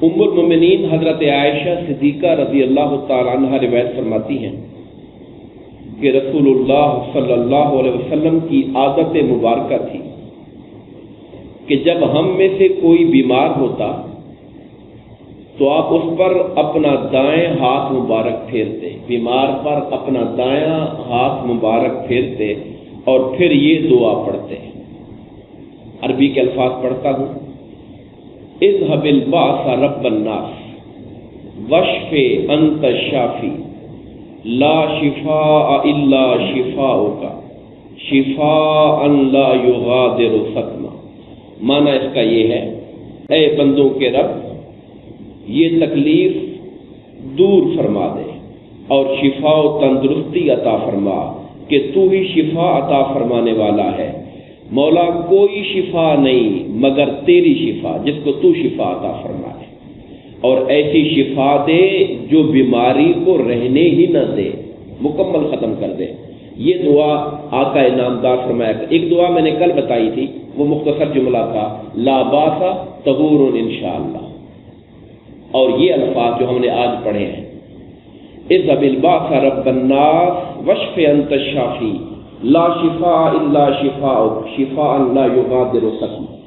ام المومنین حضرت عائشہ صدیقہ رضی اللہ تعالی عنہ روایت فرماتی ہیں کہ رسول اللہ صلی اللہ علیہ وسلم کی عادت مبارکہ تھی کہ جب ہم میں سے کوئی بیمار ہوتا تو آپ اس پر اپنا دائیں ہاتھ مبارک پھیرتے، بیمار پر اپنا دائیں ہاتھ مبارک پھیرتے اور پھر یہ دعا پڑھتے۔ عربی کے الفاظ پڑھتا ہوں۔ اذهب الباس رب الناس واشف انت الشافی لا شفاء الا شفاؤک شفاء لا یغادر سقما۔ معنی اس کا یہ ہے، اے بندوں کے رب، یہ تکلیف دور فرما دے اور شفا و تندرستی عطا فرما کہ تو ہی شفا عطا فرمانے والا ہے۔ مولا کوئی شفا نہیں مگر تیری شفا، جس کو تو شفا عطا فرمائے، اور ایسی شفا دے جو بیماری کو رہنے ہی نہ دے، مکمل ختم کر دے۔ یہ دعا آقا انعامدار فرمایا۔ ایک دعا میں نے کل بتائی تھی، وہ مختصر جملہ تھا، لا باسا طہور انشاءاللہ، اور یہ الفاظ جو ہم نے آج پڑھے ہیں، اذهب الباس رب الناس واشف انت الشافی لا شفاء الا شفاؤک شفاء لا یغادر سقما۔